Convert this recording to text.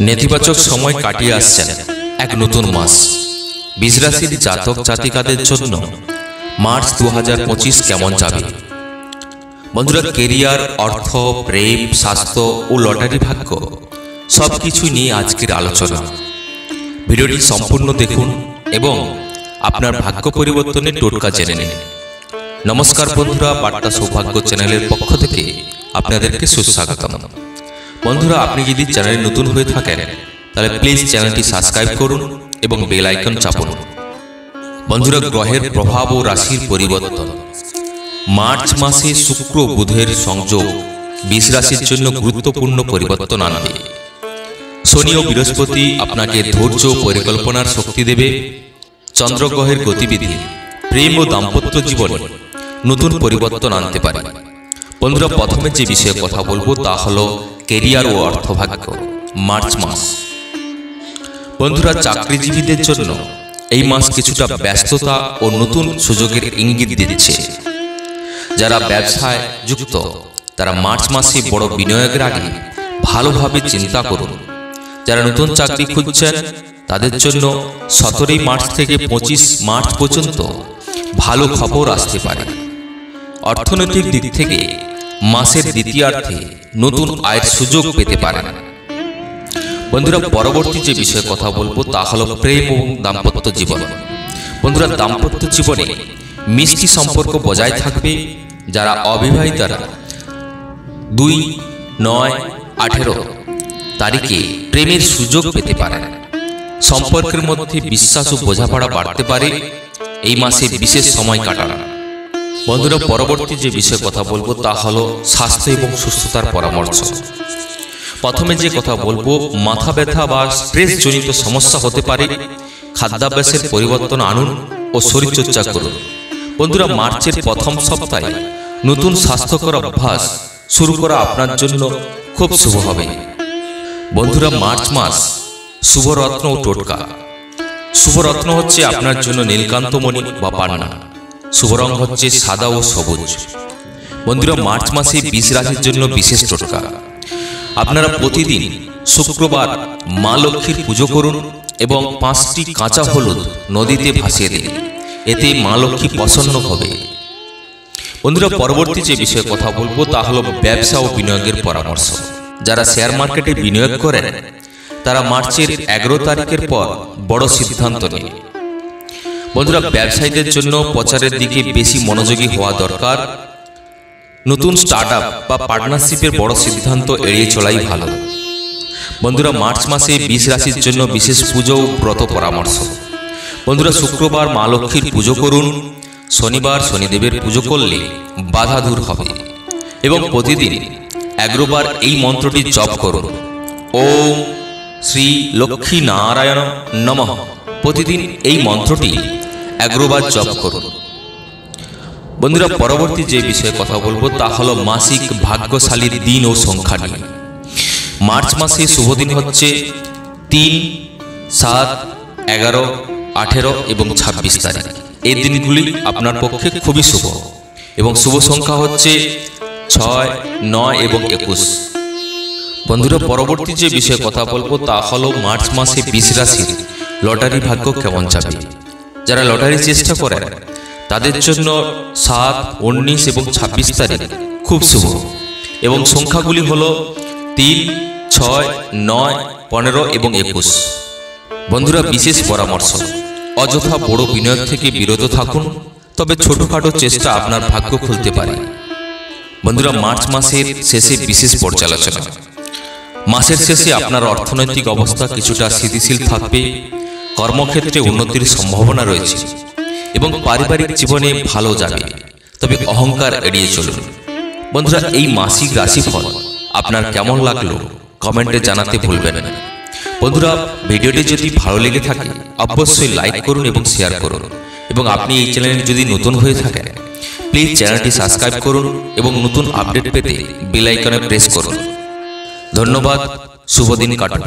নেতিবাচক সময় কাটিয়ে আসছেন এক নতুন মাস। বৃষ রাশির জাতক জাতিকাদের জন্য মার্চ 2025 কেমন যাবে? বন্ধুরা, কেরিয়ার, অর্থ, প্রেম, স্বাস্থ্য ও লটারি ভাগ্য সবকিছু নিয়ে আজকের আলোচনা। ভিডিওটি সম্পূর্ণ দেখুন এবং আপনার ভাগ্য পরিবর্তনের টোটকা জেনে নিন। নমস্কার বন্ধুরা, বার্তা সৌভাগ্য চ্যানেলের পক্ষ থেকে আপনাদেরকে সুস্বাগতম। বন্ধুরা, আপনি যদি চ্যানেলে নতুন হয়ে থাকেন তাহলে প্লিজ চ্যানেলটি সাবস্ক্রাইব করুন এবং বেল আইকন চাপুন। বন্ধুরা, গ্রহের প্রভাব ও রাশির পরিবর্তন। মার্চ মাসে শুক্র বুধের সংযোগ বৃষ রাশির জন্য গুরুত্বপূর্ণ পরিবর্তন আনবে। শনি ও বৃহস্পতি আপনাকে ধৈর্য ও পরিকল্পনার শক্তি দেবে। চন্দ্রগ্রহের গতিবিধি প্রেম ও দাম্পত্য জীবনে নতুন পরিবর্তন আনতে পারে। বন্ধুরা, প্রথমে যে বিষয়ে কথা বলবো তা হলো কেরিয়ার ও অর্থভাগ্য। মার্চ মাস বন্ধুরা, চাকরিজীবীদের জন্য এই মাস কিছুটা ব্যস্ততা ও নতুন সুযোগের ইঙ্গিত দিচ্ছে। যারা ব্যবসায় যুক্ত তারা মার্চ মাসে বড় বিনিয়োগের আগে ভালোভাবে চিন্তা করুন। যারা নতুন চাকরি খুঁজছেন তাদের জন্য 17 মার্চ থেকে 25 মার্চ পর্যন্ত ভালো খবর আসতে পারে। অর্থনৈতিক দিক থেকে মাসের দ্বিতীয়ার্ধে নতুন আয়ের সুযোগ পেতে পারেন। বন্ধুরা, পরবর্তী যে বিষয়ে কথা বলবো তা হলো প্রেম এবং দাম্পত্য জীবন। বন্ধুরা, দাম্পত্য জীবনে মিষ্টি সম্পর্ক বজায় থাকবে। যারা অবিবাহিতরা 2, 9, 18 তারিখে প্রেমের সুযোগ পেতে পারেন। সম্পর্কের মধ্যে বিশ্বাস ও বোঝাপড়া বাড়তে পারে। এই মাসে বিশেষ সময় কাটান। বন্ধুরা, পরবর্তী যে বিষয়ে কথা বলবো তা হলো স্বাস্থ্য এবং সুস্থতার পরামর্শ। প্রথমে যে কথা বলবো, মাথা ব্যথা বা স্ট্রেস জনিত সমস্যা হতে পারে। খাদ্যাভ্যাসের পরিবর্তন আনুন ও শরীরচর্চা করুন। বন্ধুরা, মার্চের প্রথম সপ্তাহে নতুন স্বাস্থ্যকর অভ্যাস শুরু করা আপনার জন্য খুব শুভ হবে। বন্ধুরা, মার্চ মাস শুভরত্ন ও টোটকা। শুভরত্ন হচ্ছে আপনার জন্য নীলকান্তমণি বা পান্না। শুভ রং হচ্ছে সাদা ও সবুজ। বন্ধুরা, মার্চ মাসে বৃষ রাশির জন্য বিশেষ টোটকা। আপনারা প্রতিদিন শুক্রবার মা লক্ষ্মীর পুজো করুন এবং 5টি কাঁচা হলুদ নদীতে ভাসিয়ে দিন। এতে মা লক্ষ্মী প্রসন্ন হবে। বন্ধুরা, পরবর্তী যে বিষয়ে কথা বলবো তা হলো ব্যবসা ও বিনিয়োগের পরামর্শ। যারা শেয়ার মার্কেটে বিনিয়োগ করেন তারা মার্চের 11 তারিখের পর বড় সিদ্ধান্ত নেন। বন্ধুরা, ব্যবসায়ীদের জন্য প্রচারের দিকে বেশি মনোযোগী হওয়া দরকার। নতুন স্টার্টআপ বা পার্টনারশিপের বড় সিদ্ধান্ত এড়িয়ে চলাই ভালো। বন্ধুরা, মার্চ মাসে বৃষ রাশির জন্য বিশেষ পুজো ও ব্রত পরামর্শ। বন্ধুরা, শুক্রবার মা লক্ষ্মীর পুজো করুন। শনিবার শনিদেবের পুজো করলে বাধা দূর হবে এবং প্রতিদিন 11 বার এই মন্ত্রটি জপ করুন, ওম শ্রী লক্ষ্মী নারায়ণ নমঃ। প্রতিদিন এই মন্ত্রটি 11 বার জপ করুন। বন্ধুরা, পরবর্তী যে বিষয়ে কথা বলবো তা হলো মাসিক ভাগ্যশালীর দিন ও সংখ্যা নিয়ে। মার্চ মাসে শুভ দিন হচ্ছে 3, 7, 11, 18 এবং 26 তারিখ। এই দিনগুলি আপনার পক্ষে খুবই শুভ এবং শুভ সংখ্যা হচ্ছে 6, 9 এবং 21। বন্ধুরা, পরবর্তী যে বিষয়ে কথা বলবো তা হলো মার্চ মাসে বৃষ রাশির লটারি ভাগ্য কেমন যাবে। যারা লটারি চেষ্টা করেন তাদের জন্য 7, 19 এবং 26 তারিখ খুব শুভ এবং সংখ্যাগুলি হলো 3, 6, 9, 15 এবং 21। বন্ধুরা, বিশেষ পরামর্শ, অযথা বড় বিনিয়োগ থেকে বিরত থাকুন, তবে ছোটখাটো চেষ্টা আপনার ভাগ্য খুলতে পারে। বন্ধুরা, মার্চ মাসের শেষে বিশেষ পর্যালোচনা। মাসের শেষে আপনার অর্থনৈতিক অবস্থা কিছুটা স্থিতিশীল থাকবে। কর্মক্ষেত্রে উন্নতির সম্ভাবনা রয়েছে এবং পারিবারিক জীবনে ভালো যাবে, তবে অহংকার এড়িয়ে চলুন। বন্ধুরা, এই মাসিক রাশিফল আপনার কেমন লাগলো কমেন্টে জানাতে ভুলবেন না। বন্ধুরা, ভিডিওটি যদি ভালো লেগে থাকে অবশ্যই লাইক করুন এবং শেয়ার করুন এবং আপনি এই চ্যানেলে যদি নতুন হয়ে থাকেন প্লিজ চ্যানেলটি সাবস্ক্রাইব করুন এবং নতুন আপডেট পেতে বেল আইকনে প্রেস করুন। ধন্যবাদ। শুভ দিন কাটুন।